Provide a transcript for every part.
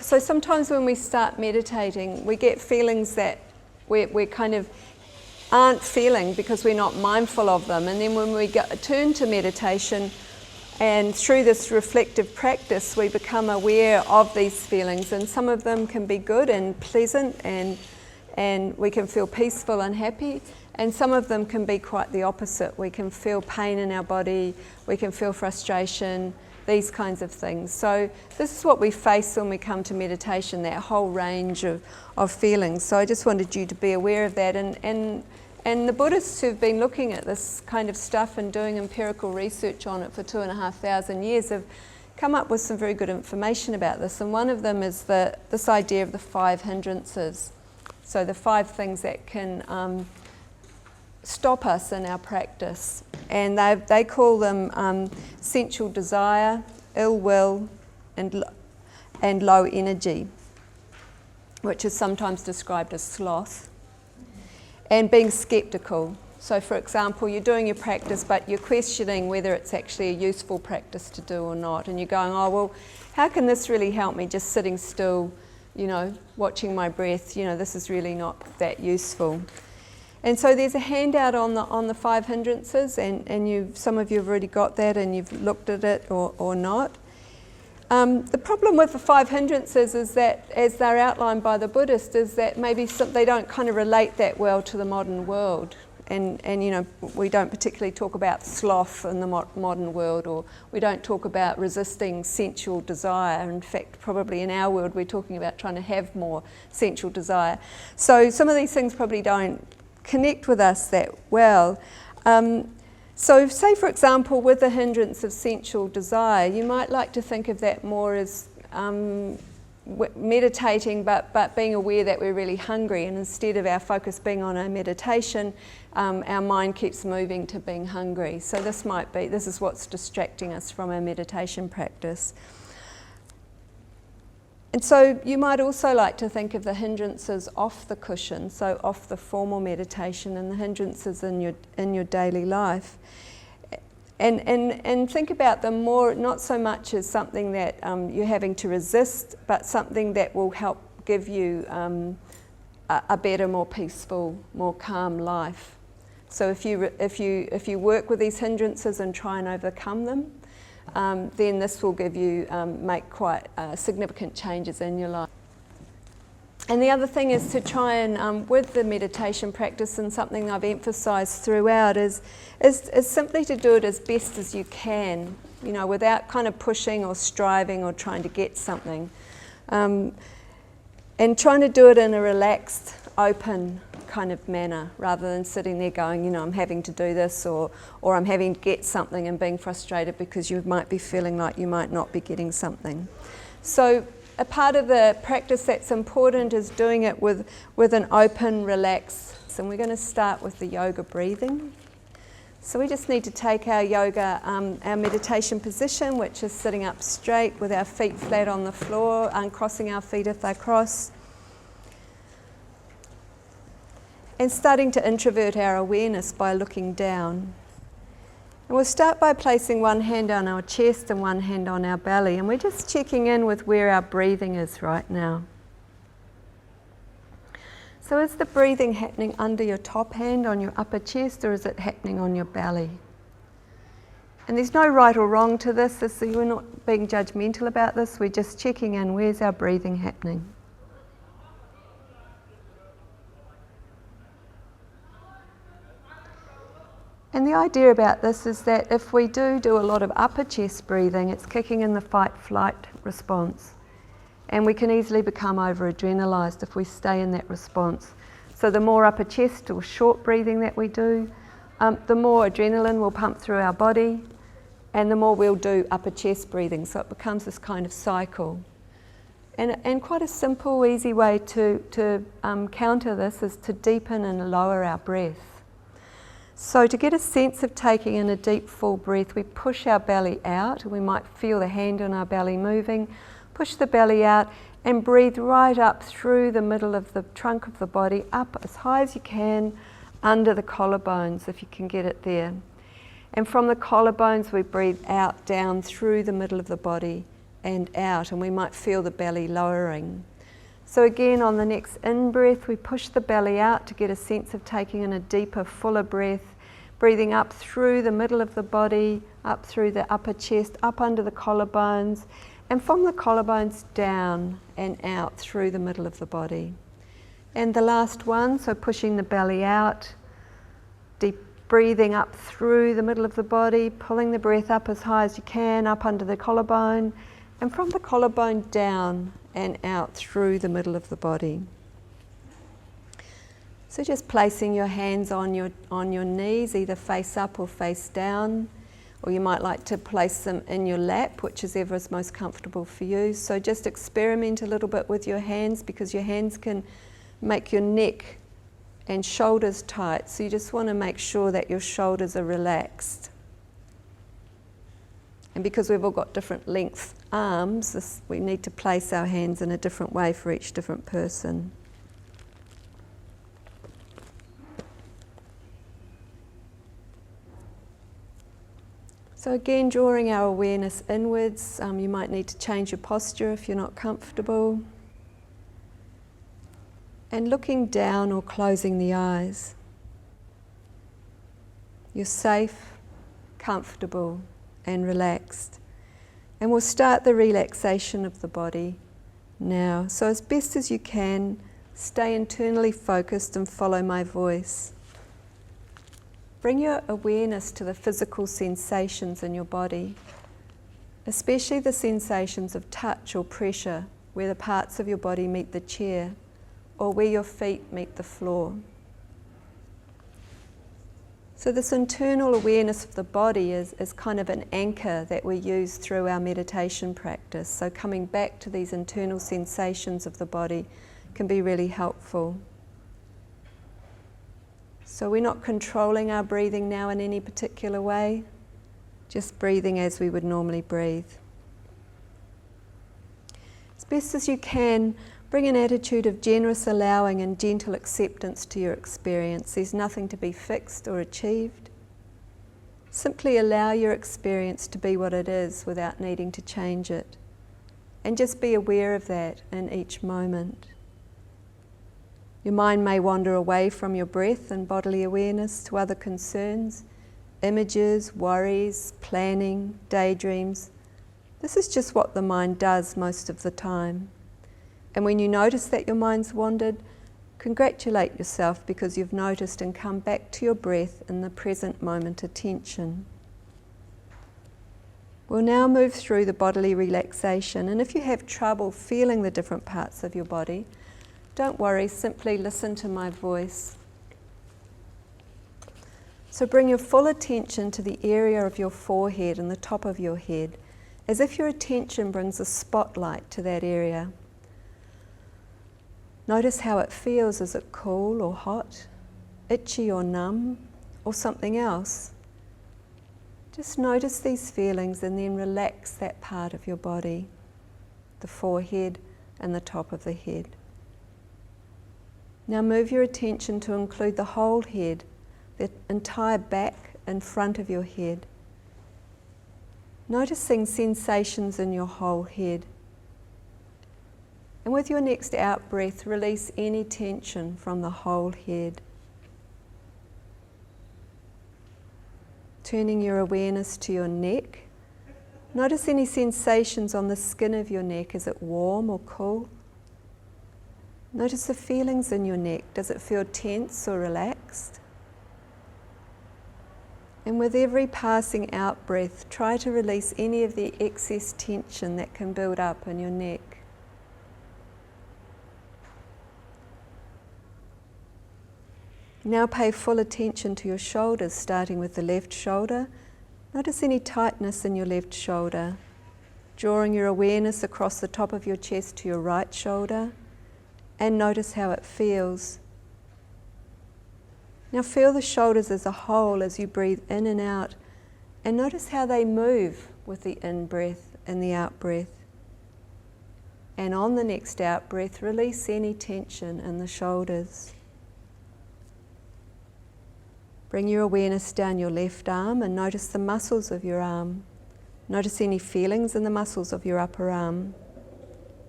So sometimes when we start meditating, we get feelings that we kind of aren't feeling because we're not mindful of them. And then when we turn to meditation, and through this reflective practice, we become aware of these feelings. And some of them can be good and pleasant, and we can feel peaceful and happy. And some of them can be quite the opposite. We can feel pain in our body, we can feel frustration, these kinds of things. So this is what we face when we come to meditation, that whole range of feelings. So I just wanted you to be aware of that. And the Buddhists who've been looking at this kind of stuff and doing empirical research on it for 2,500 years have come up with some very good information about this. And one of them is this idea of the 5 hindrances. So the 5 things that can stop us in our practice. And they call them sensual desire, ill will, and low energy, which is sometimes described as sloth. And being skeptical. So for example, you're doing your practice, but you're questioning whether it's actually a useful practice to do or not. And you're going, oh, well, how can this really help me just sitting still, watching my breath? This is really not that useful. And so there's a handout on the 5 hindrances, and some of you have already got that and you've looked at it or not. The problem with the 5 hindrances is that, as they're outlined by the Buddhists, is that maybe they don't kind of relate that well to the modern world. And we don't particularly talk about sloth in the modern world, or we don't talk about resisting sensual desire. In fact, probably in our world, we're talking about trying to have more sensual desire. So some of these things probably don't connect with us that well. So say, for example, with the hindrance of sensual desire, you might like to think of that more as meditating, but being aware that we're really hungry, and instead of our focus being on our meditation, our mind keeps moving to being hungry. So this is what's distracting us from our meditation practice. And so you might also like to think of the hindrances off the cushion, so off the formal meditation, and the hindrances in your daily life. And think about them more, not so much as something that you're having to resist, but something that will help give you a better, more peaceful, more calm life. So if you work with these hindrances and try and overcome them, then this will give you make quite significant changes in your life. And the other thing is to try and, with the meditation practice, and something I've emphasised throughout, is simply to do it as best as you can, without kind of pushing or striving or trying to get something. And trying to do it in a relaxed, open kind of manner, rather than sitting there going, I'm having to do this, or I'm having to get something and being frustrated because you might be feeling like you might not be getting something. So a part of the practice that's important is doing it with an open, relaxed. And we're going to start with the yoga breathing. So we just need to take our yoga, our meditation position, which is sitting up straight with our feet flat on the floor, uncrossing our feet if they're crossed. And starting to introvert our awareness by looking down. And we'll start by placing one hand on our chest and one hand on our belly, and we're just checking in with where our breathing is right now. So is the breathing happening under your top hand on your upper chest, or is it happening on your belly? And there's no right or wrong to this. We're not being judgmental about this. We're just checking in, where's our breathing happening? And the idea about this is that if we do a lot of upper chest breathing, it's kicking in the fight-flight response. And we can easily become over-adrenalised if we stay in that response. So the more upper chest or short breathing that we do, the more adrenaline will pump through our body, and the more we'll do upper chest breathing. So it becomes this kind of cycle. And quite a simple, easy way to counter this is to deepen and lower our breath. So to get a sense of taking in a deep, full breath, we push our belly out. We might feel the hand on our belly moving. Push the belly out and breathe right up through the middle of the trunk of the body, up as high as you can, under the collarbones, if you can get it there. And from the collarbones, we breathe out, down through the middle of the body, and out, and we might feel the belly lowering. So again, on the next in-breath, we push the belly out to get a sense of taking in a deeper, fuller breath, breathing up through the middle of the body, up through the upper chest, up under the collarbones, and from the collarbones down and out through the middle of the body. And the last one, so pushing the belly out, deep breathing up through the middle of the body, pulling the breath up as high as you can, up under the collarbone, and from the collarbone down and out through the middle of the body. So just placing your hands on your knees, either face up or face down, or you might like to place them in your lap, whichever is most comfortable for you. So just experiment a little bit with your hands, because your hands can make your neck and shoulders tight. So you just want to make sure that your shoulders are relaxed. And because we've all got different length arms, we need to place our hands in a different way for each different person. So again, drawing our awareness inwards. You might need to change your posture if you're not comfortable. And looking down or closing the eyes. You're safe, comfortable, and relaxed. And we'll start the relaxation of the body now. So as best as you can, stay internally focused and follow my voice. Bring your awareness to the physical sensations in your body, especially the sensations of touch or pressure, where the parts of your body meet the chair, or where your feet meet the floor. So this internal awareness of the body is kind of an anchor that we use through our meditation practice. So coming back to these internal sensations of the body can be really helpful. So we're not controlling our breathing now in any particular way, just breathing as we would normally breathe. As best as you can, bring an attitude of generous allowing and gentle acceptance to your experience. There's nothing to be fixed or achieved. Simply allow your experience to be what it is without needing to change it. And just be aware of that in each moment. Your mind may wander away from your breath and bodily awareness to other concerns, images, worries, planning, daydreams. This is just what the mind does most of the time. And when you notice that your mind's wandered, congratulate yourself because you've noticed and come back to your breath in the present moment attention. We'll now move through the bodily relaxation, and if you have trouble feeling the different parts of your body, don't worry, simply listen to my voice. So bring your full attention to the area of your forehead and the top of your head, as if your attention brings a spotlight to that area. Notice how it feels. Is it cool or hot, itchy or numb, or something else? Just notice these feelings and then relax that part of your body, the forehead and the top of the head. Now move your attention to include the whole head, the entire back and front of your head. Noticing sensations in your whole head. And with your next out breath, release any tension from the whole head. Turning your awareness to your neck. Notice any sensations on the skin of your neck. Is it warm or cool? Notice the feelings in your neck. Does it feel tense or relaxed? And with every passing out breath, try to release any of the excess tension that can build up in your neck. Now pay full attention to your shoulders, starting with the left shoulder. Notice any tightness in your left shoulder. Drawing your awareness across the top of your chest to your right shoulder. And notice how it feels. Now feel the shoulders as a whole as you breathe in and out, and notice how they move with the in-breath and the out-breath. And on the next out-breath, release any tension in the shoulders. Bring your awareness down your left arm and notice the muscles of your arm. Notice any feelings in the muscles of your upper arm.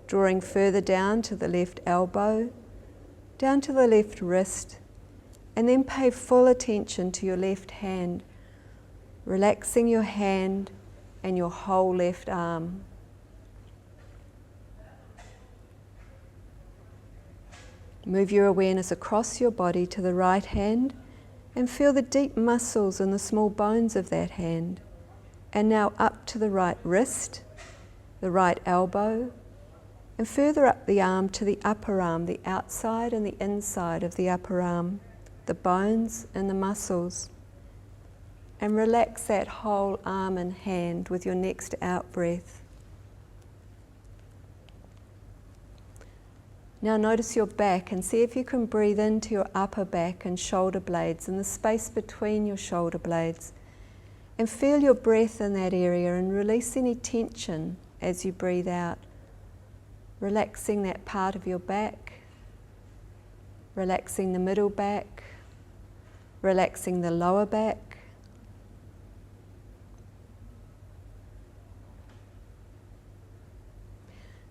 Drawing further down to the left elbow, down to the left wrist, and then pay full attention to your left hand, relaxing your hand and your whole left arm. Move your awareness across your body to the right hand and feel the deep muscles and the small bones of that hand. And now up to the right wrist, the right elbow, and further up the arm to the upper arm, the outside and the inside of the upper arm, the bones and the muscles. And relax that whole arm and hand with your next out breath. Now notice your back and see if you can breathe into your upper back and shoulder blades and the space between your shoulder blades. And feel your breath in that area and release any tension as you breathe out. Relaxing that part of your back, relaxing the middle back, relaxing the lower back.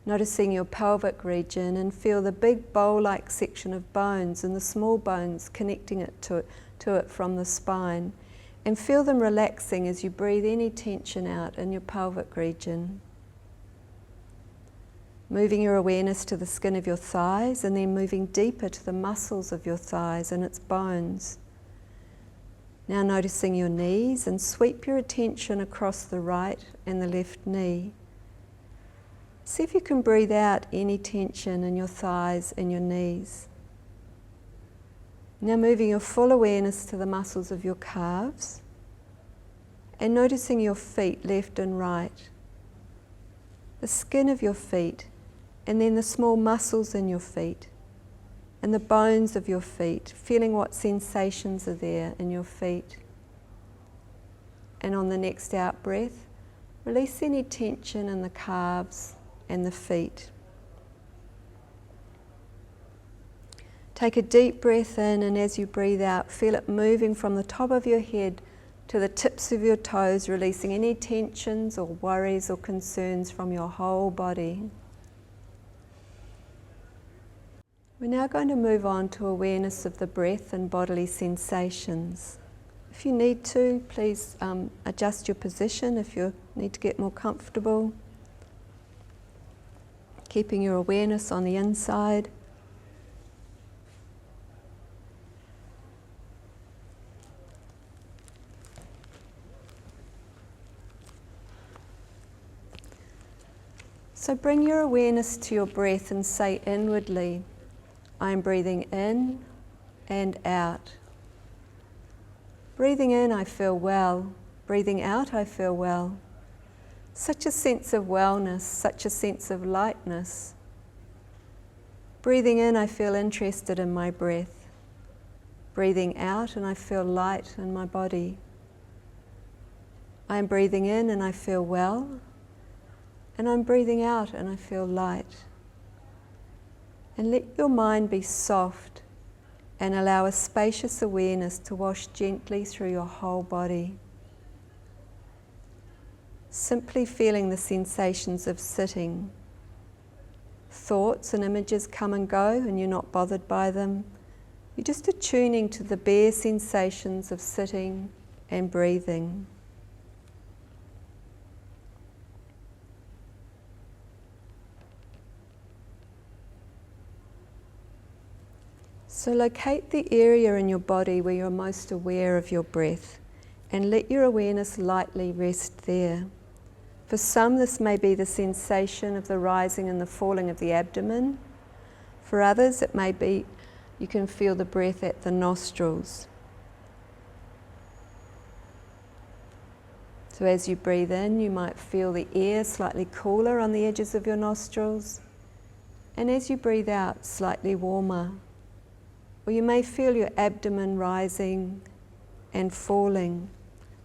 Noticing your pelvic region and feel the big bowl-like section of bones and the small bones connecting it to it from the spine. And feel them relaxing as you breathe any tension out in your pelvic region. Moving your awareness to the skin of your thighs and then moving deeper to the muscles of your thighs and its bones. Now noticing your knees and sweep your attention across the right and the left knee. See if you can breathe out any tension in your thighs and your knees. Now moving your full awareness to the muscles of your calves and noticing your feet left and right, the skin of your feet, and then the small muscles in your feet and the bones of your feet, feeling what sensations are there in your feet. And on the next out breath, release any tension in the calves and the feet. Take a deep breath in, and as you breathe out, feel it moving from the top of your head to the tips of your toes, releasing any tensions or worries or concerns from your whole body. We're now going to move on to awareness of the breath and bodily sensations. If you need to, please adjust your position if you need to get more comfortable. Keeping your awareness on the inside. So bring your awareness to your breath and say inwardly, I am breathing in and out. Breathing in, I feel well. Breathing out, I feel well. Such a sense of wellness, such a sense of lightness. Breathing in, I feel interested in my breath. Breathing out, and I feel light in my body. I am breathing in and I feel well. And I'm breathing out and I feel light. And let your mind be soft and allow a spacious awareness to wash gently through your whole body. Simply feeling the sensations of sitting. Thoughts and images come and go and you're not bothered by them. You're just attuning to the bare sensations of sitting and breathing. So locate the area in your body where you're most aware of your breath and let your awareness lightly rest there. For some, this may be the sensation of the rising and the falling of the abdomen. For others, it may be you can feel the breath at the nostrils. So as you breathe in, you might feel the air slightly cooler on the edges of your nostrils, and as you breathe out, slightly warmer. Or you may feel your abdomen rising and falling.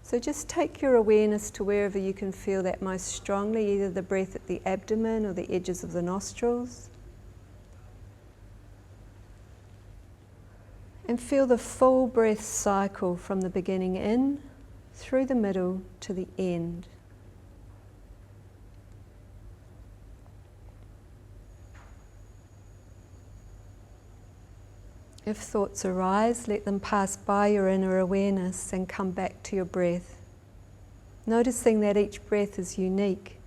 So just take your awareness to wherever you can feel that most strongly, either the breath at the abdomen or the edges of the nostrils. And feel the full breath cycle from the beginning in, through the middle to the end. If thoughts arise, let them pass by your inner awareness and come back to your breath, noticing that each breath is unique.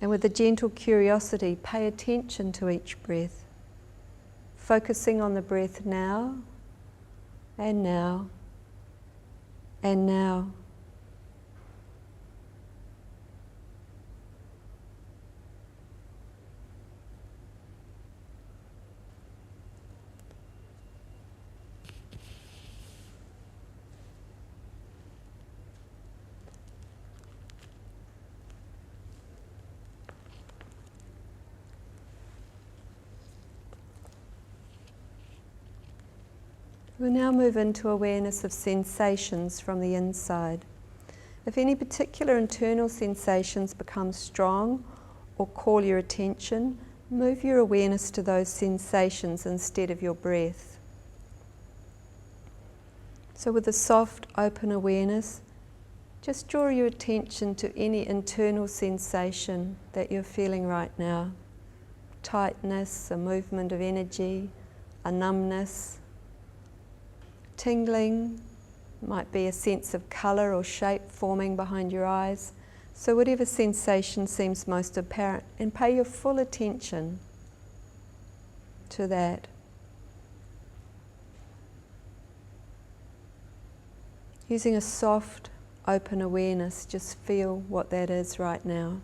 And with a gentle curiosity, pay attention to each breath, focusing on the breath now, and now, and now. We'll now move into awareness of sensations from the inside. If any particular internal sensations become strong or call your attention, move your awareness to those sensations instead of your breath. So with a soft, open awareness, just draw your attention to any internal sensation that you're feeling right now. Tightness, a movement of energy, a numbness, tingling, might be a sense of colour or shape forming behind your eyes. So whatever sensation seems most apparent, and pay your full attention to that. Using a soft, open awareness, just feel what that is right now.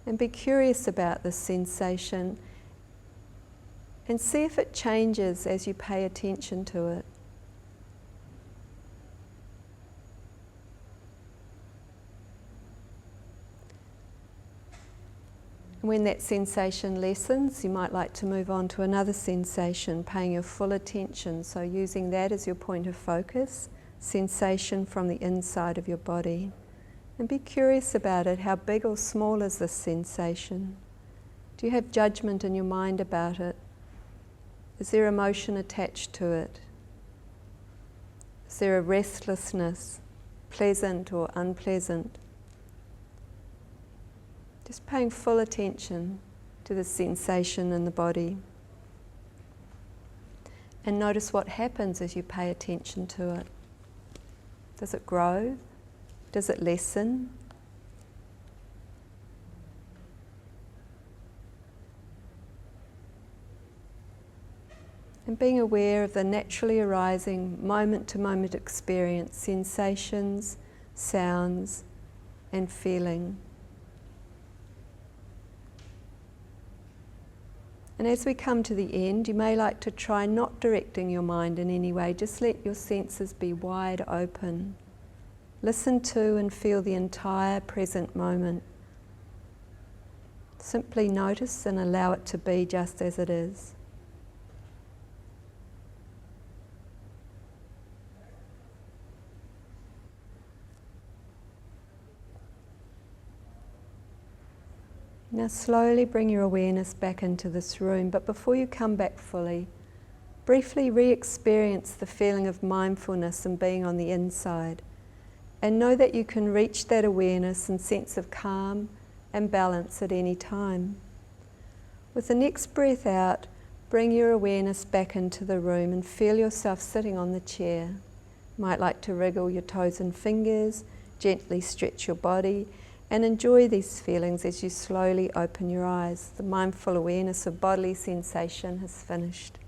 And be curious about this sensation and see if it changes as you pay attention to it. And when that sensation lessens, you might like to move on to another sensation, paying your full attention. So using that as your point of focus, sensation from the inside of your body. And be curious about it. How big or small is this sensation? Do you have judgment in your mind about it? Is there emotion attached to it? Is there a restlessness, pleasant or unpleasant? Just paying full attention to the sensation in the body. And notice what happens as you pay attention to it. Does it grow? Does it lessen? And being aware of the naturally arising moment-to-moment experience, sensations, sounds, and feeling. And as we come to the end, you may like to try not directing your mind in any way. Just let your senses be wide open. Listen to and feel the entire present moment. Simply notice and allow it to be just as it is. Now slowly bring your awareness back into this room, but before you come back fully, briefly re-experience the feeling of mindfulness and being on the inside, and know that you can reach that awareness and sense of calm and balance at any time. With the next breath out, bring your awareness back into the room and feel yourself sitting on the chair. You might like to wriggle your toes and fingers, gently stretch your body, and enjoy these feelings as you slowly open your eyes. The mindful awareness of bodily sensation has finished.